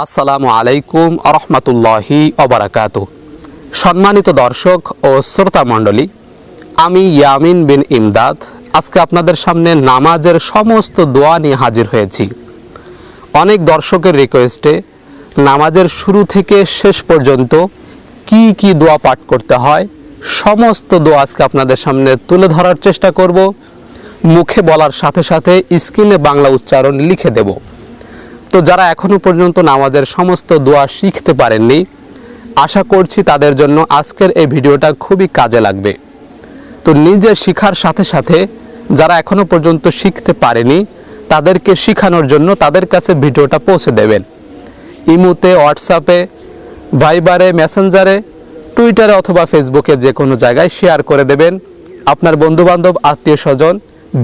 আসসালামু আলাইকুম রহমতুল্লাহি ওবারাকাতুহু। সম্মানিত দর্শক ও শ্রোতা মণ্ডলী, আমি ইয়ামিন বিন ইমদাদ আজকে আপনাদের সামনে নামাজের সমস্ত দোয়া নিয়ে হাজির হয়েছি। অনেক দর্শকের রিকোয়েস্টে নামাজের শুরু থেকে শেষ পর্যন্ত কি কি দোয়া পাঠ করতে হয় সমস্ত দোয়া আজকে আপনাদের সামনে তুলে ধরার চেষ্টা করব। মুখে বলার সাথে সাথে স্ক্রিনে বাংলা উচ্চারণ লিখে দেব। তো যারা এখনো পর্যন্ত নামাজের সমস্ত দোয়া শিখতে পারেননি, আশা করছি তাদের জন্য আজকের এই ভিডিওটা খুবই কাজে লাগবে। তো নিজে শেখার সাথে সাথে যারা এখনো পর্যন্ত শিখতে পারেনি তাদেরকে শেখানোর জন্য তাদের কাছে ভিডিওটা পৌঁছে দেবেন। ইমোতে, হোয়াটসঅ্যাপে, ভাইবারে, মেসেঞ্জারে, টুইটারে অথবা ফেসবুকে যে কোনো জায়গায় শেয়ার করে দেবেন। আপনার বন্ধুবান্ধব, আত্মীয় স্বজন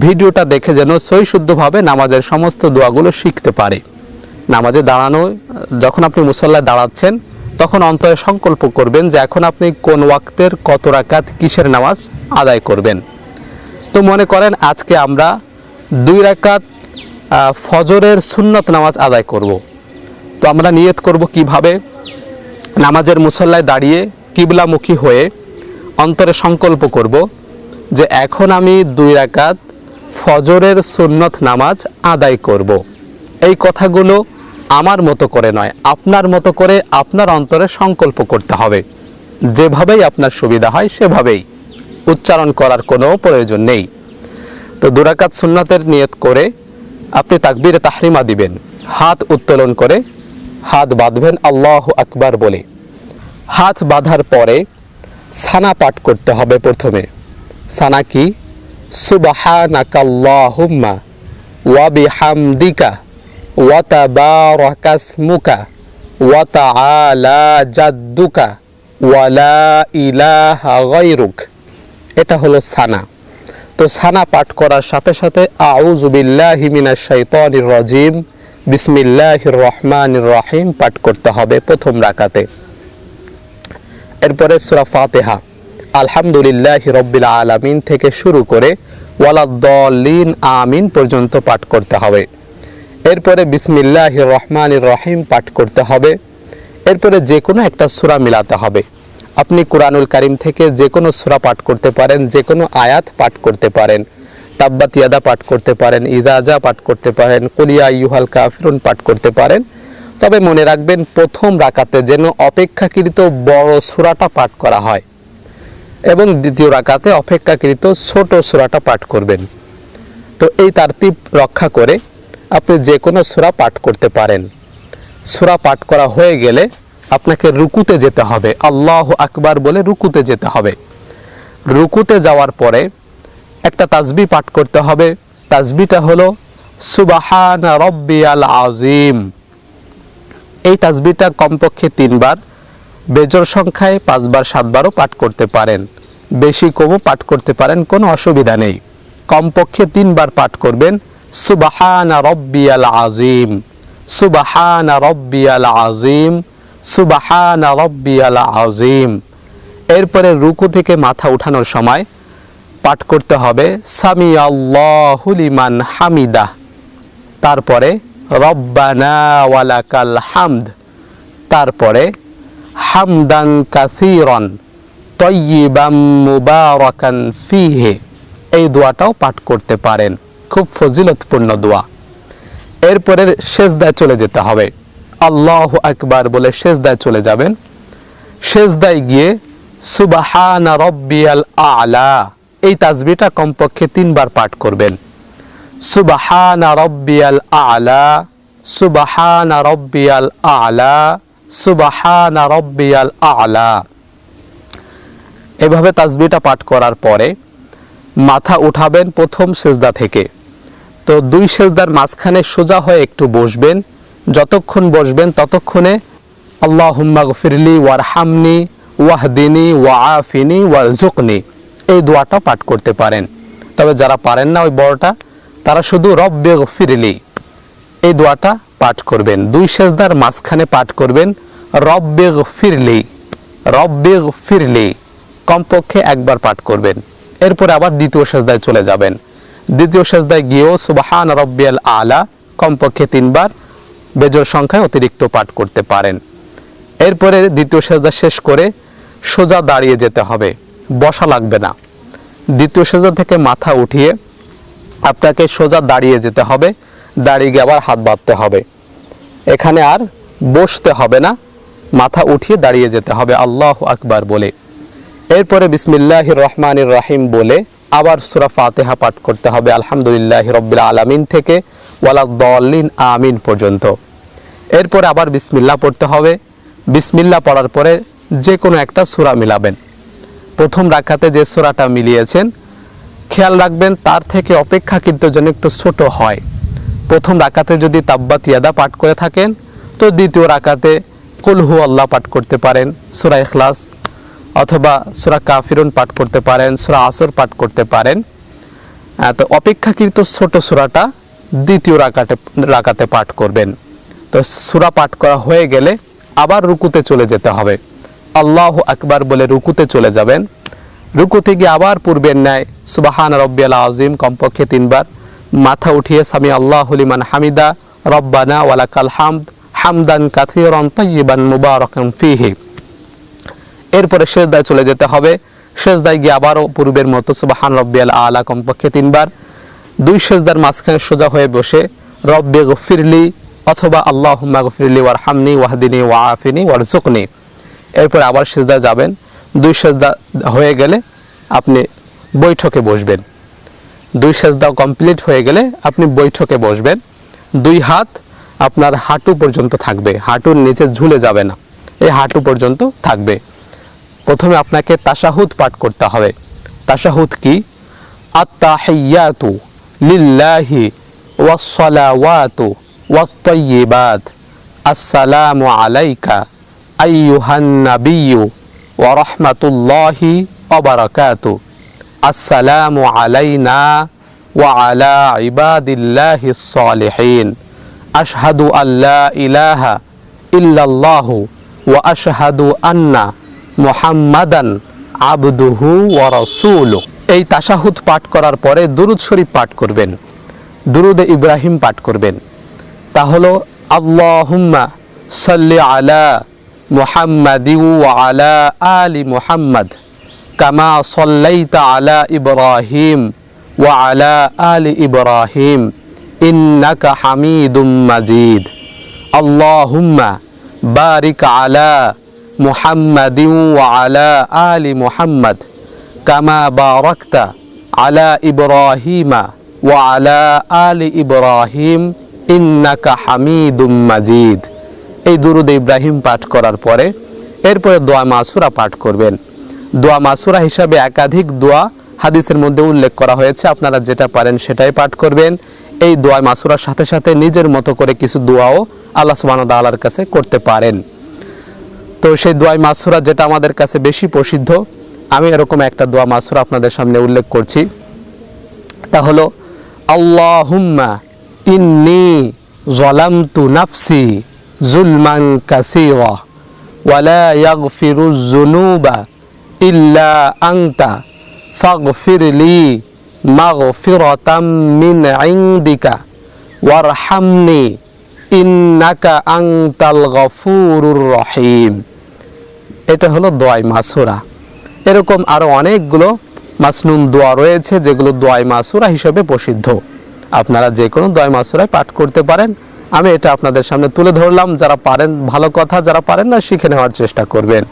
ভিডিওটা দেখে যেন সহিশুদ্ধভাবে নামাজের সমস্ত দোয়াগুলো শিখতে পারে। নামাজে দাঁড়ানো, যখন আপনি মুসল্লায় দাঁড়াচ্ছেন তখন অন্তরে সংকল্প করবেন যে এখন আপনি কোন ওয়াক্তের কত রাকাত কিসের নামাজ আদায় করবেন। তো মনে করেন আজকে আমরা 2 রাকাত ফজরের সুন্নত নামাজ আদায় করব। তো আমরা নিয়ত করব কিভাবে? নামাজের মুসল্লায় দাঁড়িয়ে কিবলামুখী হয়ে অন্তরে সংকল্প করব যে এখন আমি 2 রাকাত ফজরের সুন্নত নামাজ আদায় করব। এই কথাগুলো আমার মতো করে নয়, আপনার মতো করে আপনার অন্তরে সংকল্প করতে হবে। যেভাবেই আপনার সুবিধা হয় সেভাবেই, উচ্চারণ করার কোনো প্রয়োজন নেই। তো 2 রাকাত সুন্নতের নিয়ত করে আপনি তাকবীরে তাহরিমা দিবেন, হাত উত্তোলন করে হাত বাঁধবেন আল্লাহু আকবার বলে। হাত বাঁধার পরে সানা পাঠ করতে হবে। প্রথমে সানা কি? সুবহানাকাল্লাহুম্মা ওয়া বিহামদিকা ওয়া তাবারাকা ইসমুকা ওয়া তাআলা জাদ্দুকা ওয়া লা ইলাহা গায়রুক। এটা হলো সানা। তো সানা পাঠ করার সাথে সাথে আউযু বিল্লাহি মিনাশ শাইতানির রাজিম বিসমিল্লাহির রহমানির রহিম পাঠ করতে হবে প্রথম রাকাতে। এরপরে সূরা ফাতিহা আলহামদুলিল্লাহি রাব্বিল আলামিন থেকে শুরু করে ওয়ালাদ-দাল্লিন আমিন পর্যন্ত পাঠ করতে হবে। এরপরে বিসমিল্লাহির রহমানির রহিম পাঠ করতে হবে। এরপরে যে কোনো একটা সূরা মিলাতে হবে। আপনি কুরআনুল কারীম থেকে যে কোনো সূরা পাঠ করতে পারেন, যে কোনো আয়াত পাঠ করতে পারেন। তাব্বাত ইয়াদা পাঠ করতে পারেন, ইযা জা পাঠ করতে পারেন, কুল ইয়া আইয়ুহাল কাফিরুন পাঠ করতে পারেন। তবে মনে রাখবেন প্রথম রাকাতে যেন অপেক্ষাকৃত বড় সূরাটা পাঠ করা হয় এবং দ্বিতীয় রাকাতে অপেক্ষাকৃত ছোট সূরাটা পাঠ করবেন। তো এই তারতিব রক্ষা করে আপনি যে কোনো সূরা পাঠ করতে পারেন। সূরা পাঠ করা হয়ে গেলে আপনাকে রুকুতে যেতে হবে, আল্লাহু আকবার বলে রুকুতে যেতে হবে। রুকুতে যাওয়ার পরে একটা তাসবিহ পাঠ করতে হবে। তাসবিহটা হলো সুবহানা রাব্বিয়াল আযীম। এই তাসবিহটা কমপক্ষে 3 বার, বেজোড় সংখ্যায় 5 বার 7 বারও পাঠ করতে পারেন, বেশি কমও পাঠ করতে পারেন, কোনো অসুবিধা নেই। কমপক্ষে 3 বার পাঠ করবেন সুবহানা রাব্বিয়াল আযীম, সুবহানা রাব্বিয়াল আযীম, সুবহানা রাব্বিয়াল আযীম। এরপরে রুকু থেকে মাথা উঠানোর সময় পাঠ করতে হবে সামি আল্লাহু লিমান হামিদা। তারপরে রব্বানা ওয়ালাকাল হামদ। তারপরে হামদান কাসীরান তাইয়িবাম মুবারাকান ফীহি। এই দোয়াটাও পাঠ করতে পারেন, খুব ফজিলতপূর্ণ দোয়া। এরপরে সেজদায় চলে যেতে হবে, আল্লাহু আকবার বলে সেজদায় চলে যাবেন। সেজদায় গিয়ে সুবহানা রাব্বিয়াল আ'লা, এই তাসবিহটা কমপক্ষে 3 বার পাঠ করবেন। সুবহানা রাব্বিয়াল আ'লা, সুবহানা রাব্বিয়াল আ'লা, সুবহানা রাব্বিয়াল আ'লা। এভাবে তাসবিহটা পাঠ করার পরে মাথা উঠাবেন প্রথম সেজদা থেকে। তো 2 সেজদার মাঝখানে সোজা হয়ে একটু বসবেন। যতক্ষণ বসবেন ততক্ষণে আল্লাহুম্মা গফিরলি ওয়ারহামনি ওয়াহদিনি ওয়াআফিনি ওয়ারযুকনি এই দোয়াটা পাঠ করতে পারেন। তবে যারা পারেন না ওই বড়টা, তারা শুধু রব্বে গফিরলি এই দোয়াটা পাঠ করবেন। 2 সেজদার মাঝখানে পাঠ করবেন রব্বে গফিরলি, রব্বে গফিরলি, কমপক্ষে 1 বার পাঠ করবেন। এরপরে আবার দ্বিতীয় সেজদায় চলে যাবেন। দ্বিতীয় সেজদায় গিয়েও সুবহান রাব্বিয়াল আ'লা কমপক্ষে 3 বার, বেজোড় সংখ্যায় অতিরিক্ত পাঠ করতে পারেন। এরপরে দ্বিতীয় সেজদা শেষ করে সোজা দাঁড়িয়ে যেতে হবে, বসা লাগবে না। দ্বিতীয় সেজদা থেকে মাথা উঠিয়ে আপনাকে সোজা দাঁড়িয়ে যেতে হবে, দাঁড়িয়ে গিয়ে আবার হাত বাঁধতে হবে। এখানে আর বসতে হবে না, মাথা উঠিয়ে দাঁড়িয়ে যেতে হবে আল্লাহু আকবার বলে। এরপরে বিসমিল্লাহির রহমানির রহিম বলে আবার সূরা ফাতিহা পাঠ করতে হবে আলহামদুলিল্লাহি রাব্বিল আলামিন থেকে ওয়ালাদ-দাল্লিন আমিন পর্যন্ত। এরপরে আবার বিসমিল্লাহ পড়তে হবে। বিসমিল্লাহ পড়ার পরে যে কোনো একটা সূরা মিলাবেন। প্রথম রাকাতে যে সূরাটা মিলিয়েছেন খেয়াল রাখবেন তার থেকে অপেক্ষাকৃত যেন একটু ছোট হয়। প্রথম রাকাতে যদি তাব্বাত ইয়াদা পাঠ করে থাকেন তো দ্বিতীয় রাকাতে কুল হু আল্লাহ পাঠ করতে পারেন, সূরা ইখলাস অথবা সূরা কাফিরুন পাঠ করতে পারেন, সূরা আসর পাঠ করতে পারেন। তো অপেক্ষাকৃত ছোট সূরাটা দ্বিতীয় রাকাতে পাঠ করবেন। তো সূরা পাঠ করা হয়ে গেলে আবার রুকুতে চলে যেতে হবে, আল্লাহু আকবার বলে রুকুতে চলে যাবেন। রুকুতে গিয়ে আবার পূর্বের ন্যায় সুবহান রাব্বিয়াল আযীম কমপক্ষে 3 বার, মাথা উঠিয়ে সামি আল্লাহু লিমান হামিদা রব্বানা ওয়ালাকাল হামদ হামদান কাসীরান তাইয়িবান মুবারাকান ফীহি। এরপরে সিজদায় চলে যেতে হবে। সিজদায় গিয়ে আবারও পূর্বের মতো সুবহান রাব্বিয়াল আলা কমপক্ষে 3 বার, 2 সিজদার মাঝখানে সোজা হয়ে বসে রব্বি গফিরলি অথবা আল্লাহুম্মা গফিরলি ওয়ারহামনি ওয়াহদিনি ওয়াআফিনি ওয়ারযুকনি। এরপর আবার সিজদায় যাবেন। 2 সিজদা হয়ে গেলে আপনি বৈঠকে বসবেন। 2 সিজদা কমপ্লিট হয়ে গেলে আপনি বৈঠকে বসবেন। 2 হাত আপনার হাঁটু পর্যন্ত থাকবে, হাঁটুর নিচে ঝুলে যাবে না, এই হাঁটু পর্যন্ত থাকবে। প্রথমে আপনাকে তাশাহুদ পাঠ করতে হবে। তাশাহুদ কি? আত-তাহিয়াতু লিল্লাহি ওয়াস-সালাওয়াতু ওয়াত-তাইয়্যিবাত আসসালামু আলাইকা আইয়ুহান নাবিয়্যু ওয়া রাহমাতুল্লাহি ওয়া বারাকাতুহু আসসালামু আলাইনা ওয়া আলা ইবাদিল্লাহিস সালিহিন আশহাদু আল্লা ইলাহা ইল্লাল্লাহু ওয়া আশহাদু আন্না মুহাম্মাদান আবদুহু ওয়া রাসূলুহু। এই তাশাহুদ পাঠ করার পরে দুরূদ শরীফ পাঠ করবেন, দুরূদে ইব্রাহিম পাঠ করবেন। তা হলো আল্লাহুম্মা সাল্লি আলা মুহাম্মাদি ওয়া আলা আলি মুহাম্মাদ কামা সাল্লাইতা আলা ইব্রাহিম ওয়া আলা আলি ইব্রাহিম ইন্নাকা হামিদুম মাজিদ। আল্লাহুম্মা বারিক আলা মুহাম্মাদি ওয়া আলা আলি মুহাম্মাদ কামা বারাকতা আলা ইব্রাহিমা ওয়া আলা আলি ইব্রাহিম ইন্নাকা হামিদুম মাজিদ। এই দুরূদ ইব্রাহিম পাঠ করার পরে এরপরে দোয়া মাসুরা পাঠ করবেন। দোয়া মাসুরা হিসাবে একাধিক দোয়া হাদিসের মধ্যে উল্লেখ করা হয়েছে, আপনারা যেটা পারেন সেটাই পাঠ করবেন। এই দোয়া মাসুরার সাথে সাথে নিজের মতো করে কিছু দোয়াও আল্লাহ সুবহানাহু ওয়া তাআলার কাছে করতে পারেন। তো সেই দোয়া মাসুরা যেটা আমাদের কাছে বেশি প্রসিদ্ধ, আমি এরকম একটা দোয়া মাসুরা আপনাদের সামনে উল্লেখ করছি। তা হলো আল্লাহুম্মা ইন্নী যালামতু নাফসি যুলমান কাসীরা ওয়া লা ইয়াগফিরুয যুনুবা ইল্লা আনতা ফাগফিরলি মাগফিরাতাম মিন ইনদিকা ওয়ারহামনি ইন্নাকা আনতাল গফুরুর রহিম। এটা হলো দোয়াই মাসুরা। এরকম আরো অনেকগুলো মাসনুন দোয়া রয়েছে যেগুলো দোয়াই মাসুরা হিসেবে প্রসিদ্ধ। আপনারা যে কোনো দোয়াই মাসুরায় পাঠ করতে পারেন। আমি এটা আপনাদের সামনে তুলে ধরলাম, যারা পারেন ভালো কথা, যারা পারেন না শিখে নেওয়ার চেষ্টা করবেন।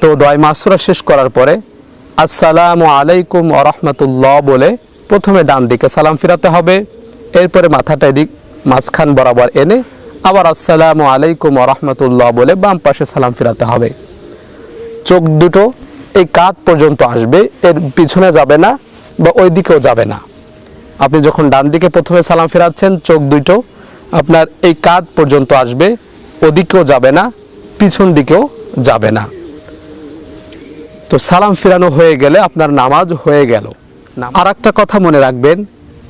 তো দোয়াই মাসুরা শেষ করার পরে আসসালামু আলাইকুম ওয়া রাহমাতুল্লাহ বলে প্রথমে ডান দিকে সালাম ফিরাতে হবে। এরপরে মাথাটা এদিক মাঝখান বরাবর এনে আবার আসসালামু আলাইকুম ওয়া রাহমাতুল্লাহ বলে বাম পাশে সালাম ফিরাতে হবে। চোখ দুটো এই কাঁধ পর্যন্ত আসবে, এর পিছনে যাবে না বা ওই দিকেও যাবে না। আপনি যখন ডান দিকে প্রথমে সালাম ফেরাচ্ছেন চোখ দুটো আপনার এই কাঁধ পর্যন্ত আসবে, ওদিকেও যাবে না পিছন দিকেও যাবে না। তো সালাম ফিরানো হয়ে গেলে আপনার নামাজ হয়ে গেল। আর একটা কথা মনে রাখবেন,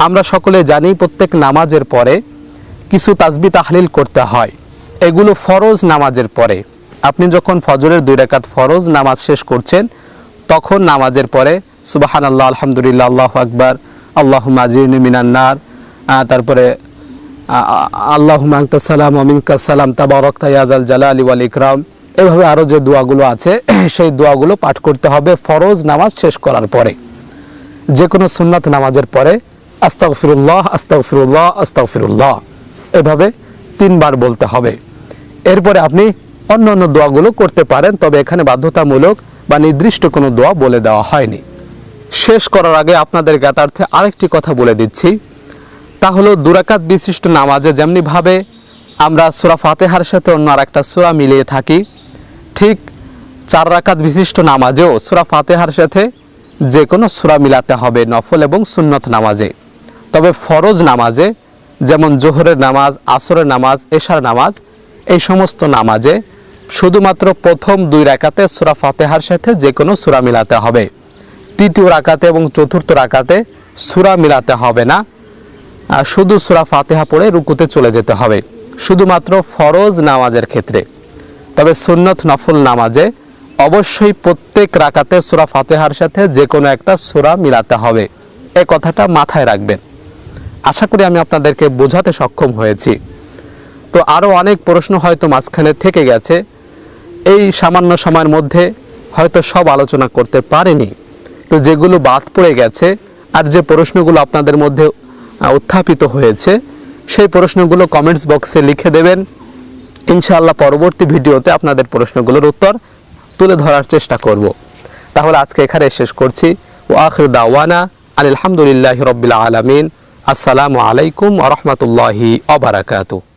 আমরা সকলে জানি প্রত্যেক নামাজের পরে কিছু তাসবিহ তাহলিল করতে হয়। এগুলো ফরজ নামাজের পরে। আপনি যখন ফজরের 2 রাকাত ফরজ নামাজ শেষ করছেন তখন নামাজের পরে সুবহানাল্লাহ আলহামদুলিল্লাহ আল্লাহু আকবার আল্লাহুম্মা আজিরনি মিনান নার, তারপরে আল্লাহুম্মা আনতাস সালাম ওয়া মিনকাস সালাম তাবারাকতা ইয়া যাল জালালি ওয়াল ইকরাম, এভাবে আরও যে দোয়াগুলো আছে সেই দোয়াগুলো পাঠ করতে হবে ফরজ নামাজ শেষ করার পরে। যে কোনো সুন্নাত নামাজের পরে আস্তাগফিরুল্লাহ আস্তাগফিরুল্লাহ আস্তাগফিরুল্লাহ এভাবে 3 বার বলতে হবে। এরপরে আপনি অন্য অন্য দোয়াগুলো করতে পারেন, তবে এখানে বাধ্যতামূলক বা নির্দিষ্ট কোনো দোয়া বলে দেওয়া হয়নি। শেষ করার আগে আপনাদের জ্ঞাতার্থে আরেকটি কথা বলে দিচ্ছি, তা হলো 2 রাকাত বিশিষ্ট নামাজে যেমনিভাবে আমরা সূরা ফাতিহার সাথে অন্য আরেকটা সূরা মিলিয়ে থাকি, ঠিক 4 রাকাত বিশিষ্ট নামাজেও সূরা ফাতিহার সাথে যে কোনো সূরা মিলাতে হবে নফল এবং সুন্নত নামাজে। তবে ফরজ নামাজে যেমন জোহরের নামাজ, আসরের নামাজ, এশার নামাজ, এই সমস্ত নামাজে শুধুমাত্র প্রথম 2 রাকাতে সূরা ফাতিহার সাথে যে কোনো সূরা মিলাতে হবে। তৃতীয় রাকাতে এবং চতুর্থ রাকাতে সূরা মিলাতে হবে না, শুধু সূরা ফাতিহা পড়ে রুকুতে চলে যেতে হবে, শুধুমাত্র ফরজ নামাজের ক্ষেত্রে। তবে সুন্নত নফল নামাজে অবশ্যই প্রত্যেক রাকাতে সূরা ফাতিহার সাথে যে কোনো একটা সূরা মিলাতে হবে, এই কথাটা মাথায় রাখবেন। আশা করি আমি আপনাদেরকে বোঝাতে সক্ষম হয়েছি। তো আরও অনেক প্রশ্ন হয়তো মাঝখানে থেকে গেছে, এই সামান্য সময়ের মধ্যে হয়তো সব আলোচনা করতে পারিনি। তো যেগুলো বাদ পড়ে গেছে আর যে প্রশ্নগুলো আপনাদের মধ্যে উত্থাপিত হয়েছে সেই প্রশ্নগুলো কমেন্টস বক্সে লিখে দেবেন। ইনশাআল্লাহ পরবর্তী ভিডিওতে আপনাদের প্রশ্নগুলোর উত্তর তুলে ধরার চেষ্টা করব। তাহলে আজকে এখানে শেষ করছি। ওয়া আখিরু দাওয়ানা আলহামদুলিল্লাহি রাব্বিল আলামিন। আসসালামু আলাইকুম ওয়া রাহমাতুল্লাহি ওয়া বারাকাতুহু।